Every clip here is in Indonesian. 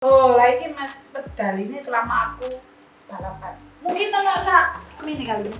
Oh, lagi Mas pedal ini selama aku balapan. Mungkin ono sak mini kali.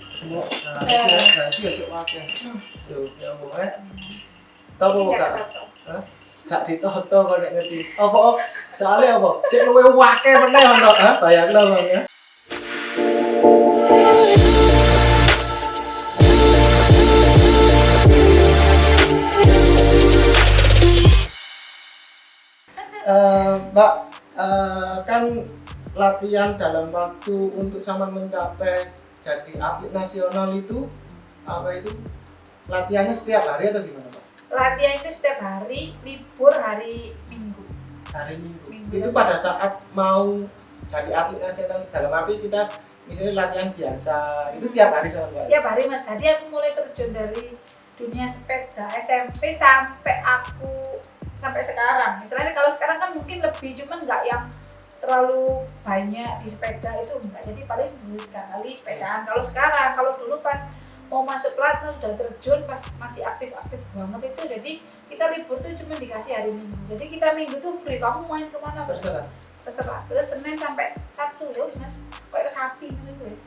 Semua nanti ya cuk wae. Yo ya wae. Tahu kok Kak? Hah? Gak ditoto kok nek ngerti. Apa? Soale apa? Sik luwe wake meneh ono, ha? Bayangno Bang ya. Mbak, kan latihan dalam waktu untuk sama mencapai jadi atlet nasional itu apa itu latihannya setiap hari atau gimana Pak? Latihan itu setiap hari, libur hari Minggu. Hari Minggu. Itu pada saat mau jadi atlet nasional dalam arti kita misalnya latihan biasa itu tiap hari sama Mbak? Tiap hari Mas. Tadi aku mulai terjun dari dunia sepeda SMP sampai sekarang. Misalnya kalau sekarang kan mungkin lebih, cuman nggak yang terlalu banyak di sepeda itu enggak. Jadi paling seminggu sekali sepedaan. Kalau sekarang, kalau dulu pas mau masuk pelatnas sudah terjun pas masih aktif-aktif banget itu, jadi kita libur tuh cuma dikasih hari Minggu. Jadi kita Minggu tuh free, kamu main kemana terserah. Terus Senin sampai Sabtu ya Mas, kayak sapi gitu guys.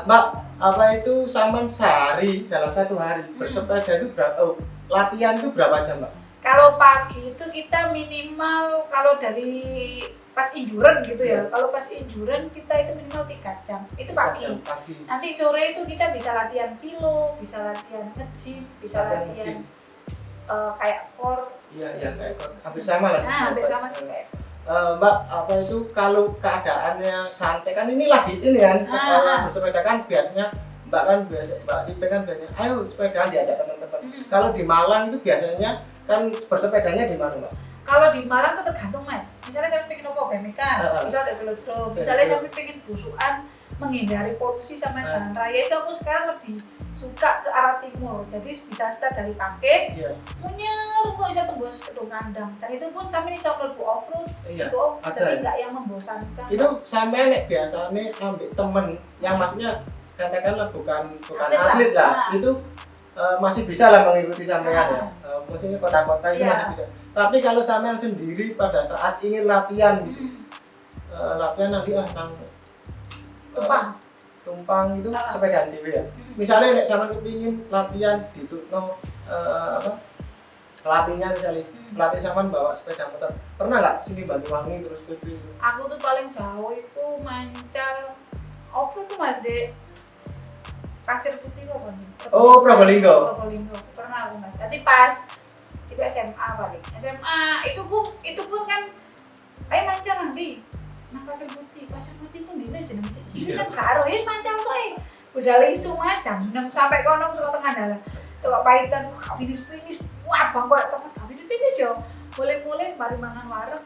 Mbak, apa itu saman sehari dalam satu hari bersepeda itu berapa? Latihan itu berapa jam Mbak? Kalau pagi itu kita minimal, kalau dari pas injuran gitu ya, kalau pas injuran kita itu minimal 3 jam, itu pagi. Nanti sore itu kita bisa latihan pilo, bisa latihan nge-gym, bisa latihan kayak core. Iya kayak core, hampir sama lah. Nah, hampir sama sih kayak. Mbak, apa itu kalau keadaannya santai kan ini lagi ini kan bersepeda kan biasanya Mbak Ipe kan biasanya ayo sepedaan diajak teman-teman. Kalau di Malang itu biasanya kan bersepedanya di mana Mbak? Kalau di Malang itu tergantung Mas. Misalnya saya pengen opo kan, bisa ada velodrome. Misalnya saya pengen busukan menghindari polusi sama jalan raya, itu aku sekarang lebih suka ke arah timur. Jadi bisa start dari Pakis, munyer kok bisa tembus ke Kandang. Dan itu pun sampai bisa mlebu off-road. Itu tapi enggak yang membosankan. Itu sampai nek biasanya ambil temen yang maksudnya katakanlah bukan atlet lah. Itu masih bisa lah mengikuti sampean ya. Maksudnya kota-kota itu masih bisa. Tapi kalau sampean sendiri pada saat ingin latihan gitu. Latihan nanti nang tumpang itu sepedaan dhewe ya. Misalnya nek sampean kepingin latihan di Tutno pelatihnya misalnya pelatih sampean bawa sepeda motor. Pernah enggak sini Banyuwangi terus PP? Aku tuh paling jauh itu Mancal. Opo itu Mas Dek? Pasir Putih kok kan? Oh, Probolinggo. Pernah aku Mas. Tadi pas itu SMA paling. SMA itu pun kan ayo Mancal nanti. Nah Pasir Putih pun dina jeneng siji kan karo wis Mancal kowe. Udah isu Mas jam 6 sampai kono ke tengah dalan. Kok paitan kok finish. Wah, bang kok temen finish yo. Mulai mari mangan wareg.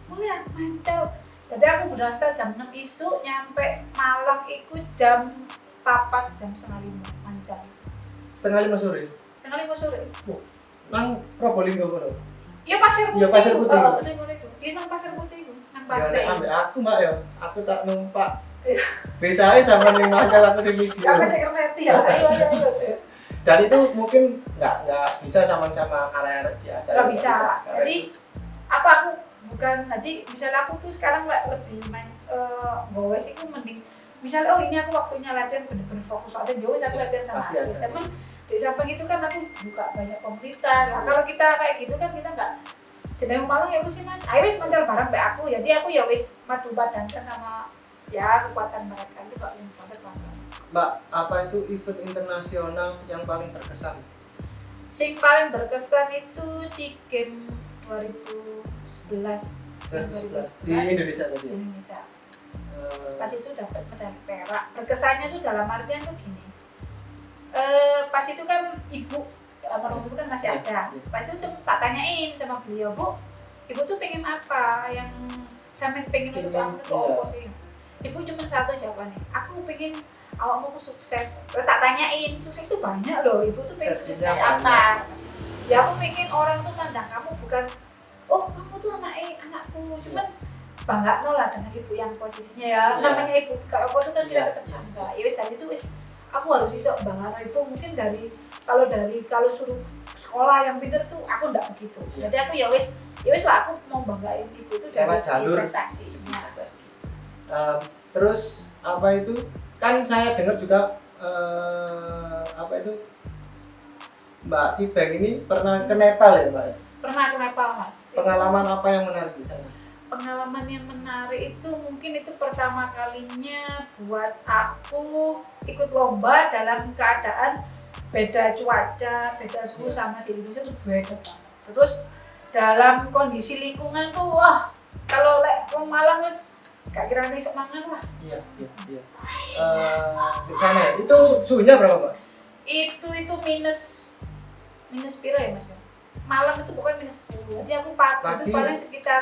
Mulai Mancal. Jadi aku berangkat jam 6 isu nyampe Malang iku jam 4 jam setengah 5 Mancal. Setengah 5 sore. Nang Probolinggo kono. Iya Pasir Putih. Oh, iya nang Pasir Putih iku. Nang Ya pantai. ambek aku Mbak ya. Aku tak numpak. Bisa aja sama ning Mancal aku sing video. Sampai sekreti ya. Ayo. Dan itu mungkin nggak bisa sama-sama arek-arek biasa. Nggak bisa. Jadi aku bukan, nanti misalnya aku tuh sekarang lebih main gowes itu mending misalnya ini aku waktunya latihan bener-bener fokus latihan gowes, aku latihan sama atlet. Temen di samping itu kan aku buka banyak komunitas. Nah, kalau kita kayak gitu kan kita nggak jeneng Malang ya sih Mas. Ayo wis mandal bareng mbak aku. Jadi aku ya wis madu badankan sama ya kekuatan mereka itu kok yang banget. Mbak, apa itu event internasional yang paling berkesan? Sing paling berkesan itu SEA Games 2011 di Indonesia tadi. Di Indonesia. Pas itu dapat medali perak. Berkesannya tuh dalam artian tuh gini. Pas itu kan ibu almarhum itu kan masih ada. Pas itu tak tanyain sama beliau, Bu, ibu tuh pengen apa? Yang sampai pengen untuk aku tuh apa sih? Ibu cuma satu jawabannya. Aku pengen awakmu tuh sukses. Terus tak tanyain, sukses tuh banyak loh. Ibu tuh pengen sukses apa? Ya aku pengen orang tuh pandang kamu bukan, oh kamu tuh anakku. Cuman bangga lah dengan ibu yang posisinya ya. Namanya ibu kalau aku tuh kan tidak tetap bangga. Ya wis tadi tuh wis aku harus iso bangga ibu. Mungkin kalau suruh sekolah yang pinter tuh aku enggak begitu. Jadi aku ya wis ya wis lah, aku mau banggain ibu itu dari lewat jalur prestasi. Terus apa itu kan saya dengar juga apa itu Mbak Cibeng ini pernah ke Nepal ya Mbak? Pernah ke Nepal Mas. Pengalaman apa yang menarik di sana? Pengalaman yang menarik itu mungkin itu pertama kalinya buat aku ikut lomba dalam keadaan beda cuaca, beda suhu sama di Indonesia tuh beda banget. Terus dalam kondisi lingkungan tuh wah, kalau wong Malang wis gak kira iso mangan lah. Iya. Di sana ya. Itu suhunya berapa, Mbak? Itu minus piro ya Mas ya? Malam itu pokoknya minus 10. Jadi aku pagi itu paling sekitar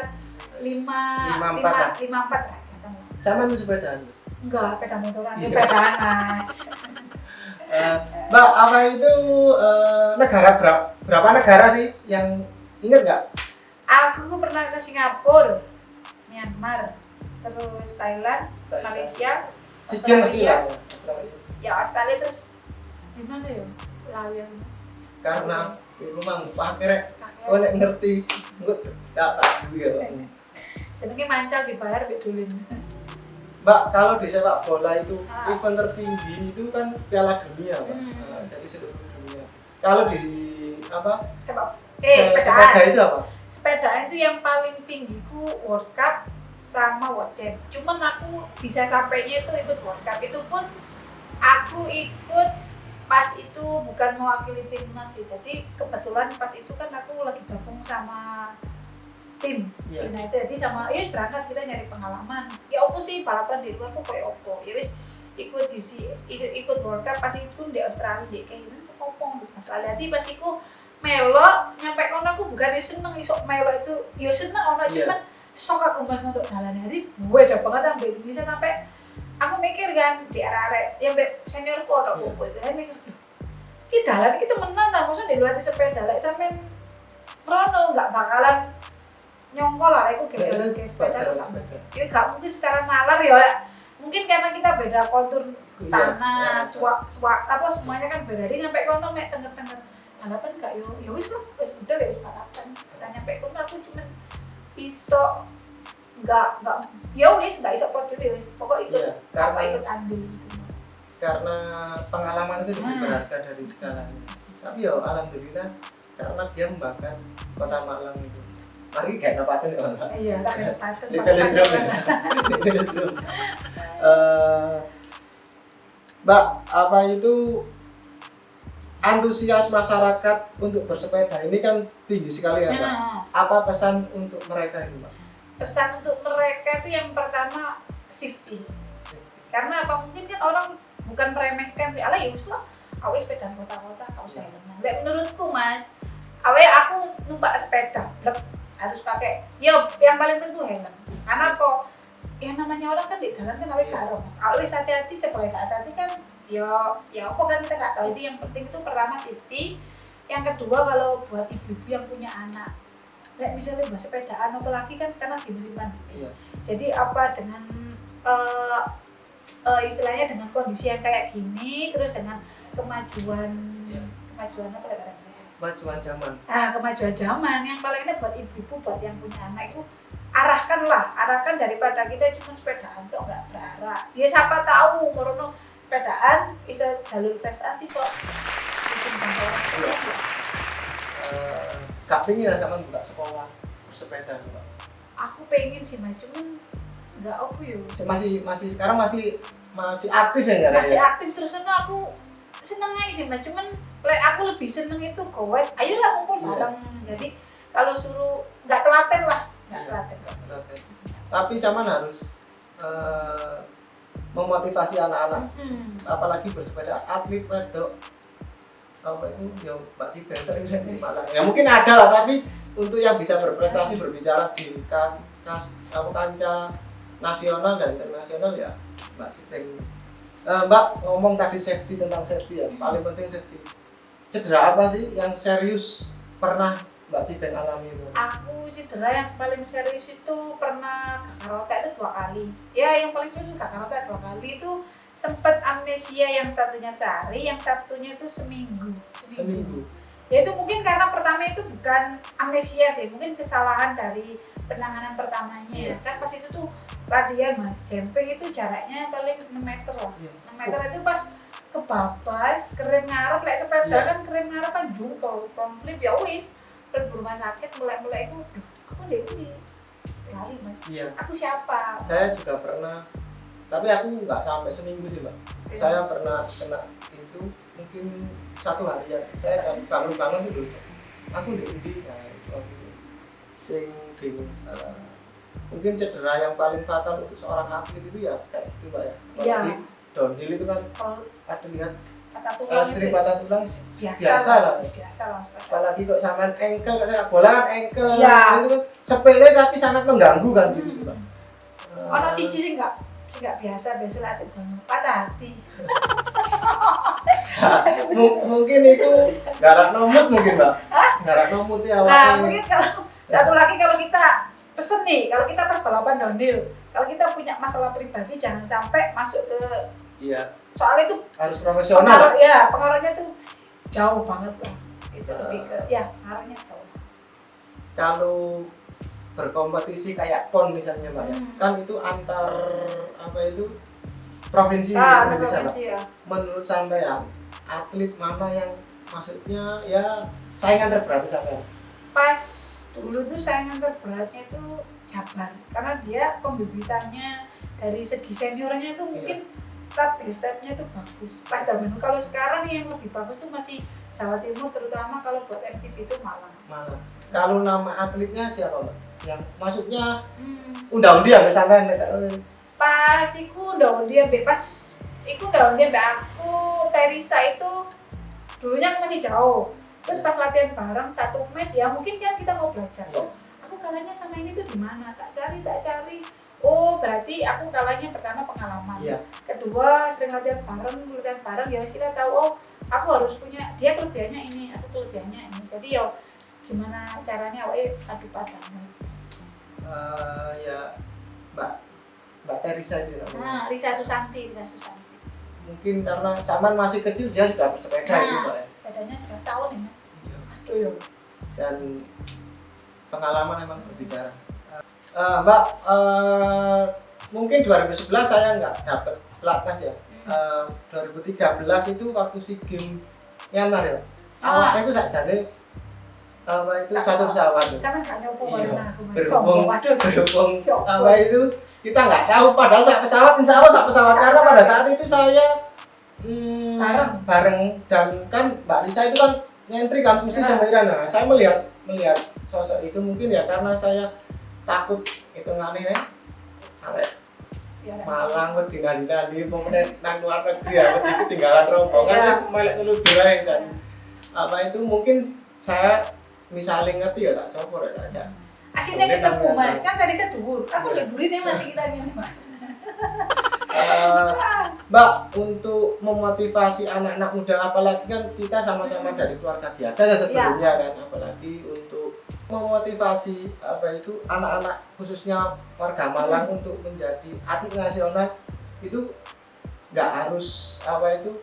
54 lah. Sama itu sepedaan? Enggak, sepeda motoran, Iya. sepedaan Mas. Mbak, apa itu negara berapa negara sih yang ingat nggak? Aku pernah ke Singapura, Myanmar, terus Thailand, Malaysia, Sekian mesti lah. ya Australia, terus di mana ya? Lawan. Karena itu mang akhirnya kau nek ngerti, nggak tak juga. Jenenge mancal dibayar mbek dulin. Mbak, kalau di sepak bola itu event tertinggi itu kan Piala Dunia, Mbak. Jadi seluruh dunia. Kalau di apa? Sepeda itu apa? Sepeda itu yang paling tinggiku World Cup sama World Champ. Cuman aku bisa sampainya itu ikut World Cup. Itu pun aku ikut pas itu bukan mewakili timnas sih. Jadi kebetulan pas itu kan aku lagi gabung sama tim United. Jadi sama ya berangkat kita nyari pengalaman. Ya opo sih balapan di luar kok kayak opo. Ya wis ikut World Cup pas itu di Australia deh kayak gini sekopong di Australia. Jadi pas itu melok nyampe kono aku bukan seneng iso melok itu ya seneng ono cuman sok aku mas untuk jalan hari gue udah banget sampai Indonesia sampai aku mikir kan di arek-arek yang senior ku ono kupu itu saya mikir kita jalan kita menang lah maksudnya di luar sepeda lah sampai merono nggak bakalan nyongkol lah aku geng sepeda itu gak mungkin secara nalar ya mungkin karena kita beda kontur tanah apa semuanya kan beda jadi nyampe kono mek tengah-tengah balapan gak yo wis lah wis udah wis balapan kita nyampe kono aku cuma iso enggak yo wis enggak iso podium ya wis pokok ikut ikut andil gitu. Karena pengalaman itu lebih berharga dari segalanya. Tapi yo alhamdulillah karena dia membanggakan Kota Malang itu. Mari kayak paten ya. Iya, kayak paten. Di velodrome. Mbak, apa itu antusias masyarakat untuk bersepeda ini kan tinggi sekali ya, Mbak. Apa pesan untuk mereka ini, Mbak? Pesan untuk mereka itu yang pertama safety. Karena apa mungkin kan orang bukan meremehkan sih, ala ya wis lah, awes sepeda kota-kota kau usah helm. Menurutku Mas, aku numpak sepeda, harus pakai. Yo, yang paling penting helm. Karena kok yang namanya orang kan di jalan kan awes karo Mas. Awes hati-hati sekolah hati-hati kan. Ya apa kan kita nggak tahu. Jadi yang penting itu pertama safety. Yang kedua kalau buat ibu-ibu yang punya anak, misalnya buat sepedaan apalagi kan sekarang lagi musim pandemi. Iya. Jadi apa dengan istilahnya dengan kondisi yang kayak gini, terus dengan kemajuan apa ya? Kemajuan zaman. Kemajuan zaman yang paling enak buat ibu-ibu, buat yang punya anak itu arahkan daripada kita cuma sepedaan tuh nggak berharap. Ya siapa tahu merono sepedaan bisa jalur prestasi bikin bangga orang tua. Kak pengen lah kapan buka sekolah bersepeda, Mbak? Aku pengen sih Mas, cuman nggak aku yuk. Masih sekarang masih aktif ya nggak? Masih aktif terus aku seneng aja sih Mas, cuman aku lebih seneng itu gowes. Ayolah kumpul bareng. Jadi kalau suruh nggak telaten lah, nggak telaten. Tapi sama harus memotivasi anak-anak, apalagi bersepeda atlet wedok. Apa itu ya Mbak Cibeng di Malang. Ya mungkin ada lah, tapi untuk yang bisa berprestasi berbicara di kancah nasional dan internasional ya Mbak Cibeng. Mbak ngomong tadi tentang safety ya, paling penting safety. Cedera apa sih yang serius pernah Mbak Cibeng alami? Aku cedera yang paling serius itu pernah kakarotek itu 2 kali. Ya yang paling serius kakarotek 2 kali itu sempat amnesia, yang satunya sehari, yang satunya itu seminggu. Ya itu mungkin karena pertama itu bukan amnesia sih, mungkin kesalahan dari penanganan pertamanya. Kan pas itu tuh latihan mas, jumping itu jaraknya paling 6 meter lah. 6 meter itu pas kebabas, keren ngarep, lek sepeda kan keren ngarep kan jungkol, front flip ya wis. Berburu rumah sakit mulai itu, aku deh ini lari mas. Aku siapa? Saya juga pernah, tapi aku nggak sampai seminggu sih mbak. Saya pernah kena itu mungkin 1 hari ya. Saya bangun itu aku di sing bingung. Mungkin cedera yang paling fatal untuk seorang atlet itu ya kayak gitu mbak ya. Apalagi downhill itu kan ada lihat sering patah tulang biasa lah. Apalagi kok sama ankle, kok saya bola kan ankle itu sepele tapi sangat mengganggu kan gitu mbak. Ono siji sing enggak biasa lah atlet banget patah hati. Mungkin itu garak nomut mungkin mbak. Garak nomut ya. Nah mungkin kalau satu lagi kalau kita pesen nih, kalau kita pas balapan downhill, kalau kita punya masalah pribadi jangan sampai masuk ke soalnya itu harus profesional. Pengaruhnya tuh jauh banget lah. Itu lebih ke pengaruhnya jauh. Kalau berkompetisi kayak PON misalnya mbak ya, kan itu antar provinsi Indonesia mbak. Menurut sampean atlet mana yang maksudnya ya saingan terberat sampean? Pas dulu tuh saingan terberatnya itu Jabar, karena dia pembibitannya dari segi seniornya itu mungkin step by stepnya itu bagus. Pas zaman dulu, kalau sekarang yang lebih bagus tuh masih Jawa Timur, terutama kalau buat MTB itu Malang. Kalau nama atletnya siapa mbak? Yang maksudnya undi ya misalkan? Pas iku undi pas iku undi aku Teresa itu dulunya aku masih jauh. Terus pas latihan bareng 1 mes ya mungkin kan kita mau belajar. Aku kalahnya sama ini tuh di mana? Tak cari. Oh, berarti aku kalahnya pertama pengalaman. Kedua sering latihan bareng ya kita tahu oh, aku harus punya dia kelebihannya ini, aku kelebihannya ini. Jadi ya gimana caranya adu padangan. Ya Mbak Teresa itu namanya. Risa Susanti. Mungkin karena Saman masih kecil dia sudah bersepeda itu mbak ya. Sepedanya 11 tahun ya mas. Dan pengalaman memang berbicara. Mbak, mungkin 2011 saya nggak dapat pelatnas ya. 2013 itu waktu SEA Games Myanmar ya. Awalnya itu sakjane itu satu pesawat. Sama nggak nyopo berhubung itu kita nggak tahu padahal saat pesawat karena pada saat itu saya bareng dan kan Mbak Lisa itu kan nyentri kan mesti sama Irana. Saya melihat sosok itu mungkin ya karena saya takut itu ngane Malang tinggal di pemerintah nang luar negeri ya ketinggalan rombongan terus melek dulu dhewe dan itu mungkin saya misalnya ngerti ya tak sopor ya aja. Asinnya ketemu mas, kan tadi saya dhuwur, aku liburin ya masih kita gini mas. Mbak, untuk memotivasi anak-anak muda apalagi kan kita sama-sama dari keluarga biasa ya sebelumnya kan, apalagi untuk memotivasi anak-anak khususnya warga Malang untuk menjadi atlet nasional itu nggak harus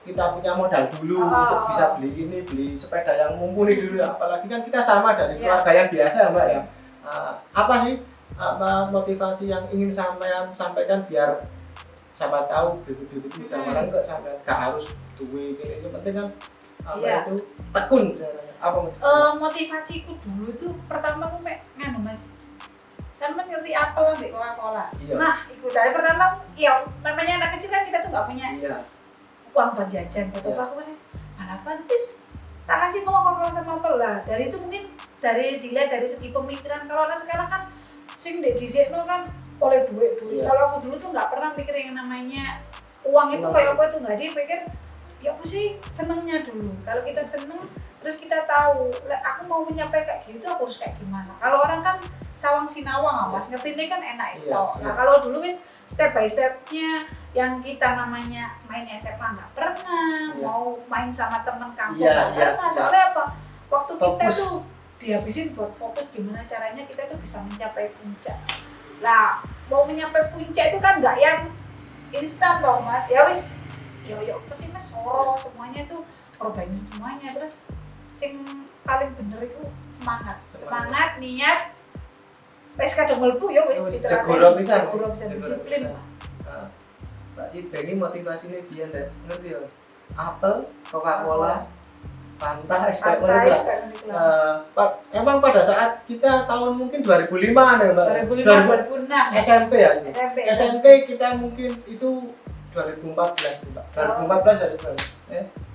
kita punya modal dulu untuk bisa beli sepeda yang mumpuni dulu ya. Apalagi kan kita sama dari keluarga yang biasa ya mbak ya. Apa sih motivasi yang ingin sampaikan biar siapa tahu bibit-bibit muda Malang nggak harus duit ini, yang penting kan itu tekun apa motivasiku dulu tuh pertama aku nganu mas, sama ngerti apa lah di Coca-Cola. Nah itu dari pertama ya namanya anak kecil kan kita tuh nggak punya uang buat jajan atau apa balapan terus tak kasih mau Coca-Cola sama apa lah. Dari itu mungkin dilihat dari segi pemikiran. Kalau anak sekarang kan sing di disekno kan oleh duit. Kalau aku dulu tuh nggak pernah mikir yang namanya uang itu kayak apa itu, nggak dipikir ya aku sih senengnya dulu. Kalau kita seneng terus kita tahu aku mau menyampaikan kayak gitu aku harus kayak gimana. Kalau orang kan sawang sinawang mas, ngerti kan enak itu. Nah kalau dulu wis step by stepnya yang kita namanya main SMA nggak pernah, mau main sama temen kampung nggak pernah. Soalnya apa? Waktu kita tuh dihabisin buat fokus gimana caranya kita tuh bisa mencapai puncak. Lah mau mencapai puncak itu kan nggak yang instan dong mas. Ya wis, yo pasti mas soro semuanya tuh korbanin semuanya terus sing paling bener itu semangat niat wis kadung mlebu ya wis jegoro pisan disiplin. Nah, Mbak Cibe ini motivasinya biar ngerti ya, apel, Coca-Cola, Fanta, es kayak gitu lah. Emang pada saat kita tahun mungkin 2005 ya Mbak? 2006 SMP ya? SMP kita mungkin itu 2014 Mbak. 2014 dari mana?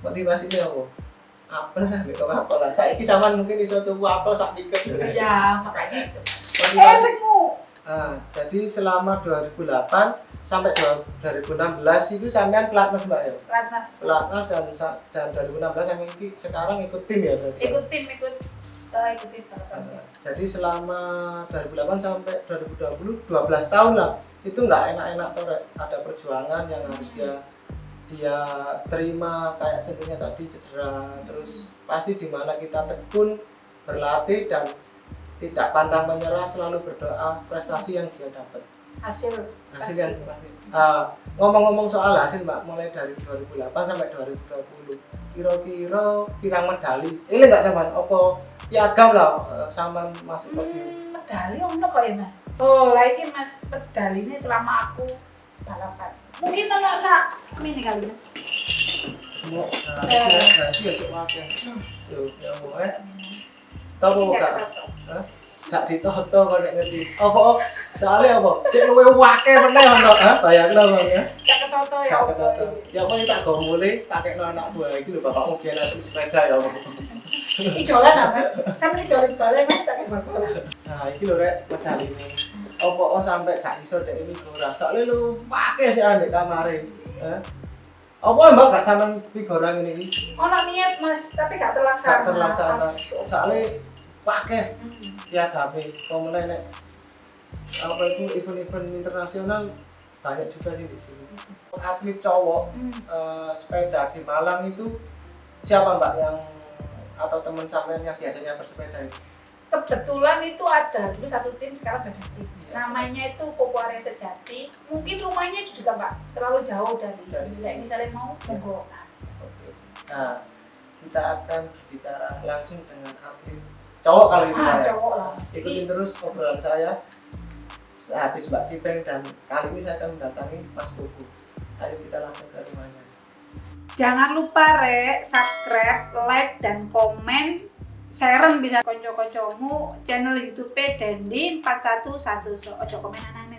Motivasinya apa? Apel kan Coca-Cola. Saiki sampean mungkin iso tuku apel sak piket. Iya, makanya itu. Motivasi. Jadi selama 2008 sampai 2016 itu sampean pelatnas Mbak ya? Pelatnas dan 2016 sampai ini sekarang ikut tim ya berarti? Ikut tim. Jadi selama 2008 sampai 2020 12 tahun lah. Itu nggak enak-enak tuh, ada perjuangan yang harus dia terima, kayak contohnya tadi cedera, terus pasti di mana kita tekun berlatih dan tidak pantang menyerah, selalu berdoa prestasi yang dia dapat. Hasil yang pasti. Ngomong-ngomong soal hasil Mbak, mulai dari 2008 sampai 2020 kira-kira pirang medali? Ini enggak sama apa piagam lah sama masuk podium. Medali ono kok ya Mas? Oh, lah iki Mas, medali ini selama aku balapan. Mungkin ono sak mini kali Mas. Semua berarti ya cuk akeh. Yo, ya mulai. Tahu enggak? Gak ditoto kok nek ngerti. Apa soalnya apa? Sik luwe akeh meneh ono, bayangno Bang ya. Gak ketoto ya. Gak ketoto. Ya apa tak go mulai tak kekno anak buah iki lho bapakmu biyen asli sepeda ya. Ijolan ah Mas. Sampe ijolan balik Mas sak bal. Nah, iki lho rek medali ini. Apa sampai gak iso dek ini ora. Soale lu akeh sik ndek kamare. Apa Mbak gak sampean figura ngene iki? Ono niat Mas, tapi gak terlaksana. Soale pakai piagame pemenang nek apa itu event-event internasional banyak juga sih di sini. Atlet cowok sepeda di Malang itu siapa Mbak yang atau teman sampean yang biasanya bersepeda itu? Kebetulan itu ada dulu satu tim, sekarang beda tim. Namanya itu Popularnya Sejati. Mungkin rumahnya itu juga Mbak terlalu jauh dari misalnya mau monggo. Nah, kita akan bicara langsung dengan atlet cowok kali ini cowok lah. Ikutin terus obrolan saya habis Mbak Cipeng, dan kali ini saya akan mendatangi Mas Kuku. Ayo kita langsung ke rumahnya. Jangan lupa subscribe, like, dan komen. Share bisa konco-koncomu channel YouTube Dendi 411. Ojo komen anak.